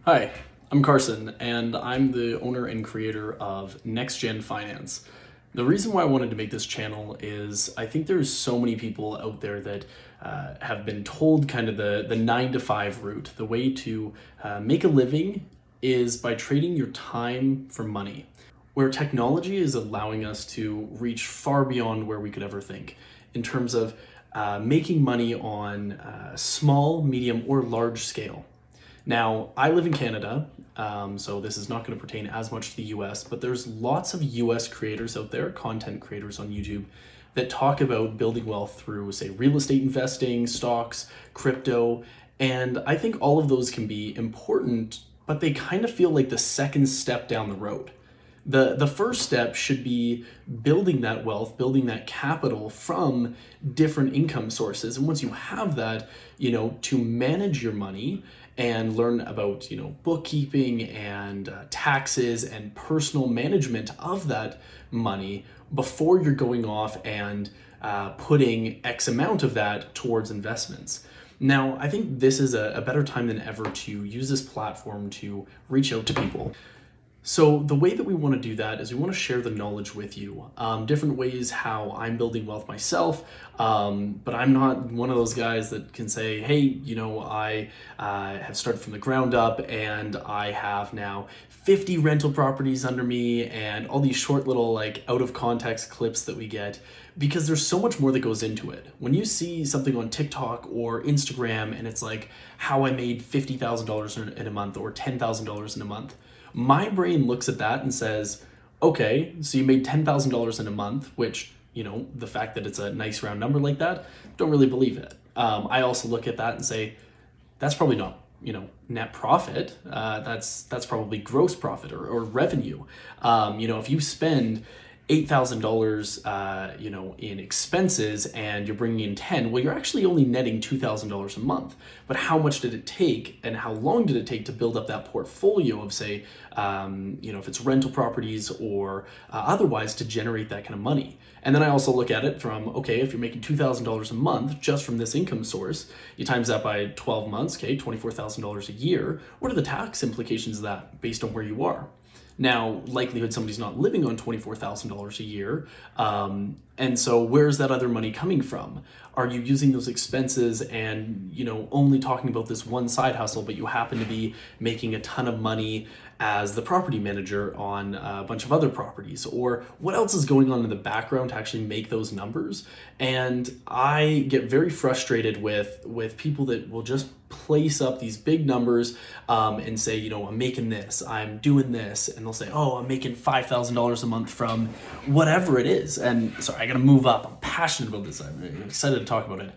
Hi, I'm Carson, and I'm the owner and creator of Next Gen Finance. The reason why I wanted to make this channel is I think there's so many people out there that have been told kind of the 9 to 5 route. The way to make a living is by trading your time for money, where technology is allowing us to reach far beyond where we could ever think in terms of making money on small, medium, or large scale. Now, I live in Canada, so this is not going to pertain as much to the US, but there's lots of US creators out there, content creators on YouTube, that talk about building wealth through, say, real estate investing, stocks, crypto, and I think all of those can be important, but they kind of feel like the second step down the road. The first step should be building that wealth, building that capital from different income sources. And once you have that, to manage your money and learn about, bookkeeping and taxes and personal management of that money before you're going off and putting X amount of that towards investments. Now, I think this is a better time than ever to use this platform to reach out to people. So the way that we want to do that is we want to share the knowledge with you. Different ways how I'm building wealth myself, but I'm not one of those guys that can say, hey, I have started from the ground up and I have now 50 rental properties under me and all these short little out of context clips that we get, because there's so much more that goes into it. When you see something on TikTok or Instagram and it's like how I made $50,000 in a month or $10,000 in a month, my brain looks at that and says, okay, so you made $10,000 in a month, which, the fact that it's a nice round number like that, don't really believe it. I also look at that and say, that's probably not, net profit. That's probably gross profit or revenue. If you spend $8,000, in expenses and you're bringing in 10, well, you're actually only netting $2,000 a month. But how much did it take and how long did it take to build up that portfolio of, say, if it's rental properties or otherwise, to generate that kind of money? And then I also look at it from, okay, if you're making $2,000 a month just from this income source, you times that by 12 months, okay, $24,000 a year. What are the tax implications of that based on where you are? Now, likelihood somebody's not living on $24,000 a year. And so where's that other money coming from? Are you using those expenses and, only talking about this one side hustle, but you happen to be making a ton of money as the property manager on a bunch of other properties? Or what else is going on in the background to actually make those numbers? And I get very frustrated with people that will just place up these big numbers and say, I'm making this, I'm doing this, and they'll say, oh, I'm making $5,000 a month from whatever it is. And sorry, I gotta move up. I'm passionate about this. I'm excited to talk about it.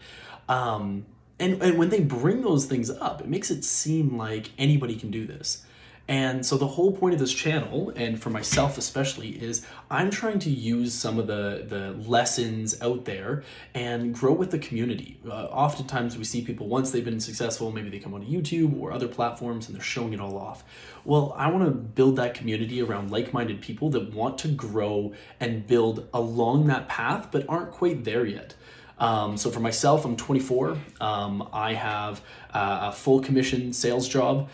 And when they bring those things up, it makes it seem like anybody can do this. And so the whole point of this channel, and for myself especially, is I'm trying to use some of the lessons out there and grow with the community. Oftentimes we see people, once they've been successful, maybe they come onto YouTube or other platforms and they're showing it all off. Well, I want to build that community around like-minded people that want to grow and build along that path, but aren't quite there yet. So for myself, I'm 24. I have a full commission sales job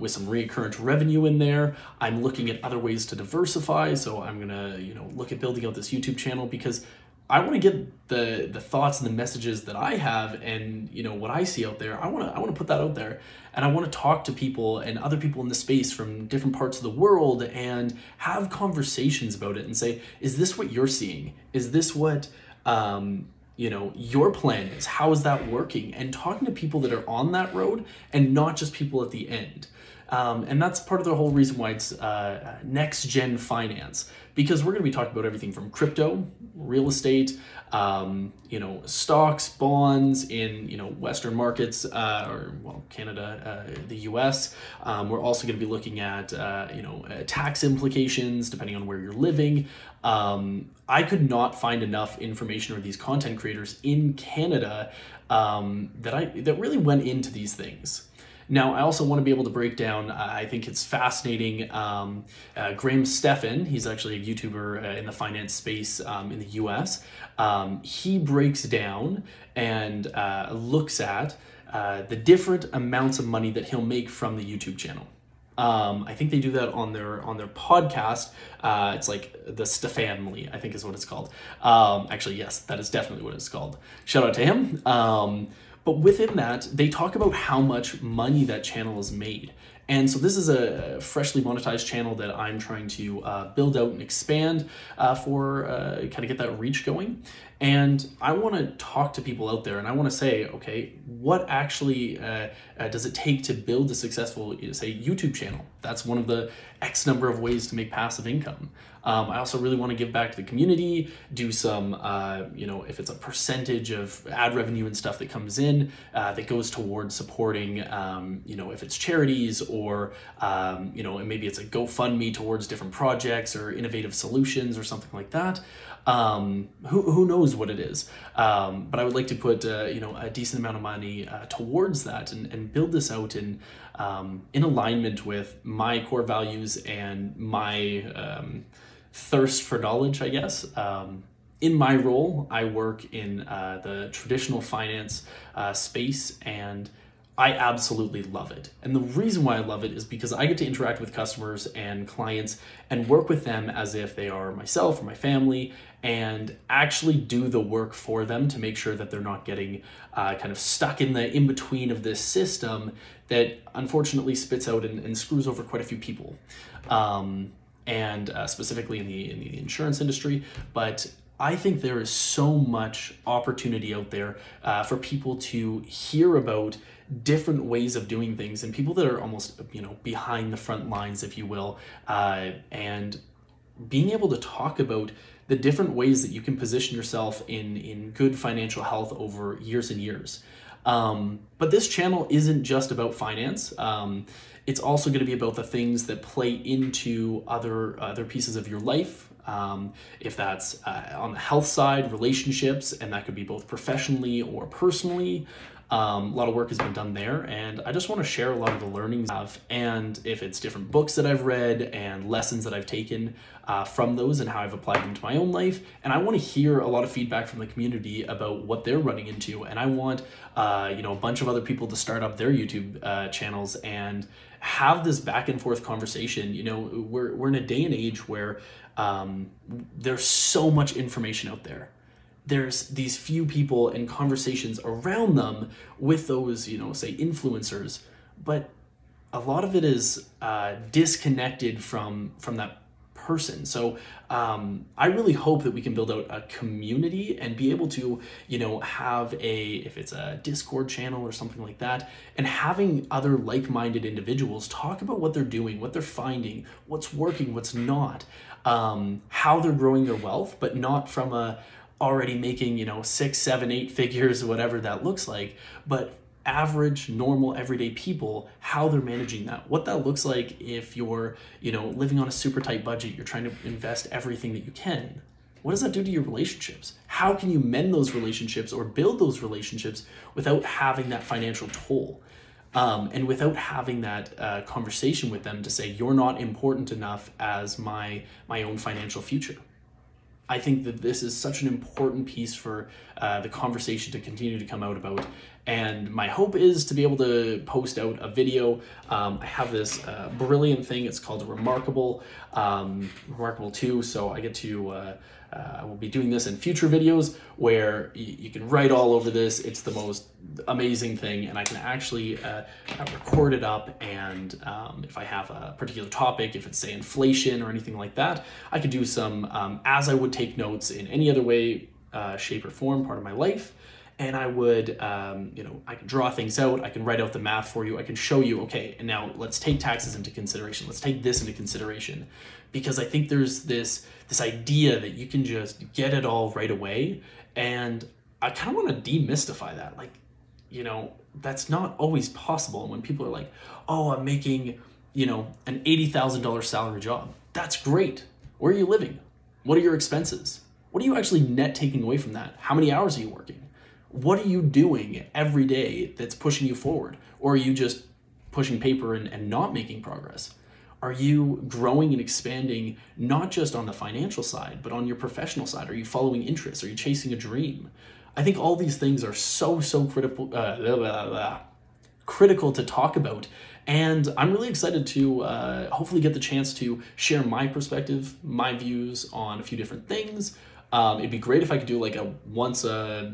with some recurrent revenue in there. I'm looking at other ways to diversify. So I'm gonna, look at building out this YouTube channel because I want to get the thoughts and the messages that I have and what I see out there. I want to put that out there, and I want to talk to people and other people in the space from different parts of the world and have conversations about it and say, is this what you're seeing? Is this what your plan is? How is that working? And talking to people that are on that road and not just people at the end. And that's part of the whole reason why it's Next Gen Finance, because we're going to be talking about everything from crypto, real estate, stocks, bonds in Western markets, Canada, the US. We're also going to be looking at tax implications depending on where you're living. I could not find enough information or these content creators in Canada that really went into these things. Now, I also want to be able to break down, I think it's fascinating, Graham Stephan, he's actually a YouTuber in the finance space in the US. He breaks down and looks at the different amounts of money that he'll make from the YouTube channel. I think they do that on their podcast. It's like the Stefan, I think is what it's called. Actually, yes, that is definitely what it's called. Shout out to him. But within that, they talk about how much money that channel has made. And so this is a freshly monetized channel that I'm trying to build out and expand for kind of get that reach going. And I want to talk to people out there, and I want to say, okay, what actually does it take to build a successful, say, YouTube channel? That's one of the X number of ways to make passive income. I also really want to give back to the community, do some, if it's a percentage of ad revenue and stuff that comes in that goes towards supporting, if it's charities or, and maybe it's a GoFundMe towards different projects or innovative solutions or something like that. Who knows what it is, but I would like to put a decent amount of money towards that and build this out in alignment with my core values and my thirst for knowledge, I guess. In my role, I work in the traditional finance space, and I absolutely love it. And the reason why I love it is because I get to interact with customers and clients and work with them as if they are myself or my family, and actually do the work for them to make sure that they're not getting kind of stuck in the in-between of this system that unfortunately spits out and screws over quite a few people. And specifically in the insurance industry. But I think there is so much opportunity out there for people to hear about different ways of doing things, and people that are almost behind the front lines, if you will, and being able to talk about the different ways that you can position yourself in good financial health over years and years. But this channel isn't just about finance. It's also going to be about the things that play into other pieces of your life. If that's on the health side, relationships, and that could be both professionally or personally. A lot of work has been done there, and I just want to share a lot of the learnings I have, and if it's different books that I've read and lessons that I've taken from those and how I've applied them to my own life. And I want to hear a lot of feedback from the community about what they're running into, and I want a bunch of other people to start up their YouTube channels and have this back and forth conversation. We're in a day and age where there's so much information out there. There's these few people and conversations around them with those, say influencers, but a lot of it is disconnected from that person. So I really hope that we can build out a community and be able to, have if it's a Discord channel or something like that, and having other like-minded individuals talk about what they're doing, what they're finding, what's working, what's not, how they're growing their wealth, but not from already making 6, 7, 8 figures, whatever that looks like, but average, normal, everyday people, how they're managing that, what that looks like if you're living on a super tight budget, you're trying to invest everything that you can. What does that do to your relationships? How can you mend those relationships or build those relationships without having that financial toll? And without having that conversation with them to say, you're not important enough as my own financial future. I think that this is such an important piece for the conversation to continue to come out about. And my hope is to be able to post out a video. I have this brilliant thing. It's called Remarkable 2. So I get to, I will be doing this in future videos where you can write all over this. It's the most amazing thing. And I can actually record it up. And if I have a particular topic, if it's say inflation or anything like that, I could do some as I would take notes in any other way, shape or form, part of my life. And I would, I can draw things out, I can write out the math for you, I can show you, okay, and now let's take taxes into consideration, let's take this into consideration. Because I think there's this idea that you can just get it all right away, and I kind of want to demystify that. Like, that's not always possible. And when people are like, oh, I'm making, an $80,000 salary job, that's great. Where are you living? What are your expenses? What are you actually net taking away from that? How many hours are you working? What are you doing every day that's pushing you forward? Or are you just pushing paper and not making progress? Are you growing and expanding not just on the financial side, but on your professional side? Are you following interests? Are you chasing a dream? I think all these things are so critical to talk about. And I'm really excited to hopefully get the chance to share my perspective, my views on a few different things. It'd be great if I could do like a once a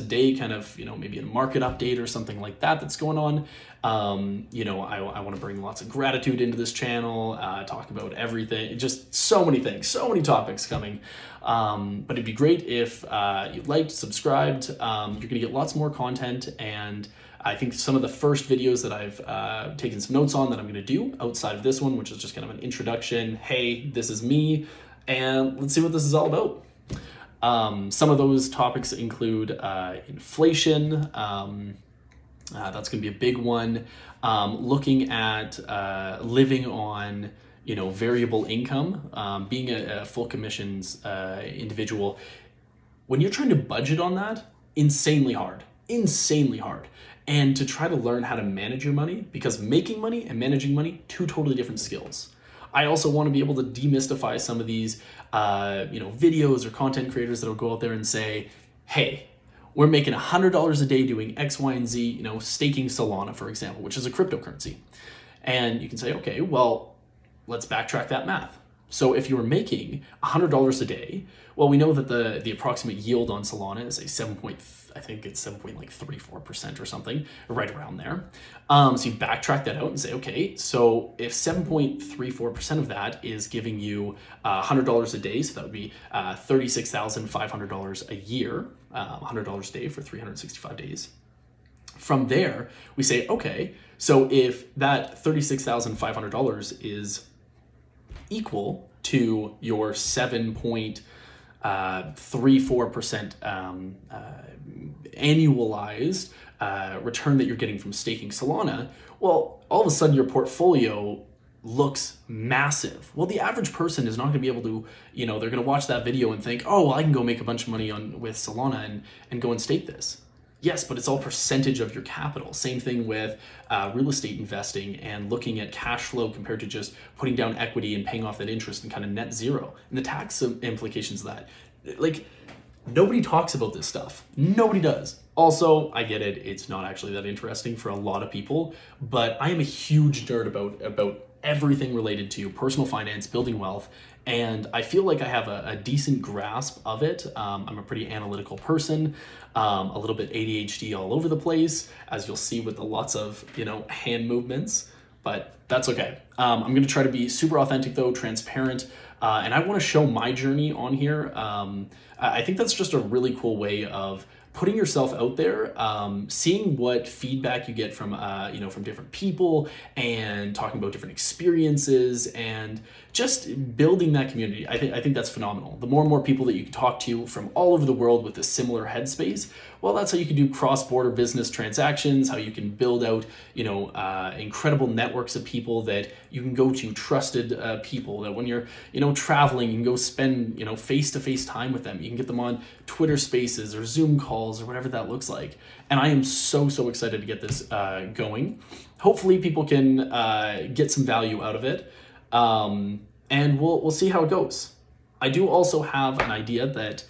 day kind of, maybe a market update or something like that that's going on. I want to bring lots of gratitude into this channel, talk about everything, just so many things, so many topics coming. But it'd be great if you liked, subscribed. You're going to get lots more content, and I think some of the first videos that I've taken some notes on that I'm going to do outside of this one, which is just kind of an introduction. Hey, this is me, and let's see what this is all about. Some of those topics include inflation. That's going to be a big one. Looking at living on, variable income, being a full commissions individual. When you're trying to budget on that, insanely hard. And to try to learn how to manage your money, because making money and managing money, two totally different skills. I also want to be able to demystify some of these, videos or content creators that will go out there and say, hey, we're making $100 a day doing X, Y, and Z, staking Solana, for example, which is a cryptocurrency. And you can say, okay, well, let's backtrack that math. So if you were making $100 a day, well, we know that the approximate yield on Solana is a 7.34% or something, right around there. So you backtrack that out and say, okay, so if 7.34% of that is giving you $100 a day, so that would be $36,500 a year, $100 a day for 365 days. From there, we say, okay, so if that $36,500 is equal to your 7.34% annualized return that you're getting from staking Solana, well, all of a sudden your portfolio looks massive. Well, the average person is not going to be able to, they're going to watch that video and think, oh, well, I can go make a bunch of money with Solana and go and stake this. Yes, but it's all percentage of your capital. Same thing with real estate investing and looking at cash flow compared to just putting down equity and paying off that interest and kind of net zero. And the tax implications of that. Like, nobody talks about this stuff. Nobody does. Also, I get it. It's not actually that interesting for a lot of people, but I am a huge nerd about everything related to personal finance, building wealth, and I feel like I have a decent grasp of it. I'm a pretty analytical person, a little bit ADHD all over the place, as you'll see with the lots of, hand movements, but that's okay. I'm going to try to be super authentic though, transparent, and I want to show my journey on here. I think that's just a really cool way of putting yourself out there, seeing what feedback you get from from different people, and talking about different experiences, and just building that community. I think that's phenomenal. The more and more people that you can talk to from all over the world with a similar headspace, well, that's how you can do cross-border business transactions, how you can build out, incredible networks of people that you can go to, trusted people that when you're, traveling, you can go spend, face-to-face time with them. You can get them on Twitter Spaces or Zoom calls or whatever that looks like. And I am so excited to get this going. Hopefully people can get some value out of it. And we'll see how it goes. I do also have an idea that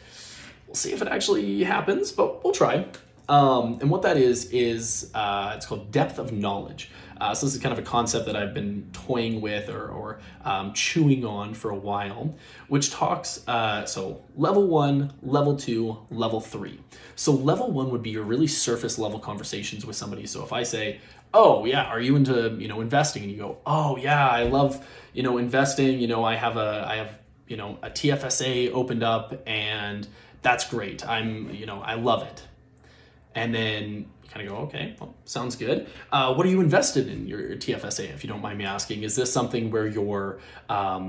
we'll see if it actually happens, but we'll try. And what that is it's called depth of knowledge. So this is kind of a concept that I've been toying with or chewing on for a while, which talks, so level 1, level 2, level 3. So level 1 would be your really surface level conversations with somebody. So if I say, oh yeah, are you into, investing? And you go, oh yeah, I love, investing. I have a TFSA opened up and that's great. I love it. And then you kind of go, okay, well, sounds good. What are you invested in your TFSA, if you don't mind me asking? Is this something where you're, are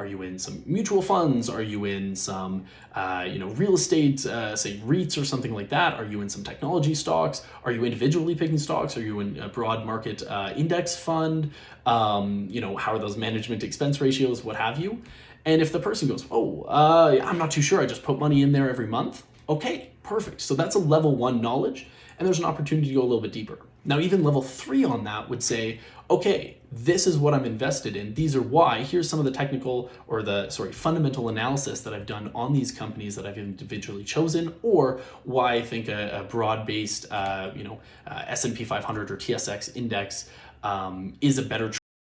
you in some mutual funds? Are you in some, real estate, say REITs or something like that? Are you in some technology stocks? Are you individually picking stocks? Are you in a broad market index fund? How are those management expense ratios? What have you? And if the person goes, I'm not too sure, I just put money in there every month. Okay, perfect. So that's a level 1 knowledge, and there's an opportunity to go a little bit deeper. Now, even level 3 on that would say, okay, this is what I'm invested in. These are why. Here's some of the technical or fundamental analysis that I've done on these companies that I've individually chosen, or why I think a broad-based, S&P 500 or TSX index is a better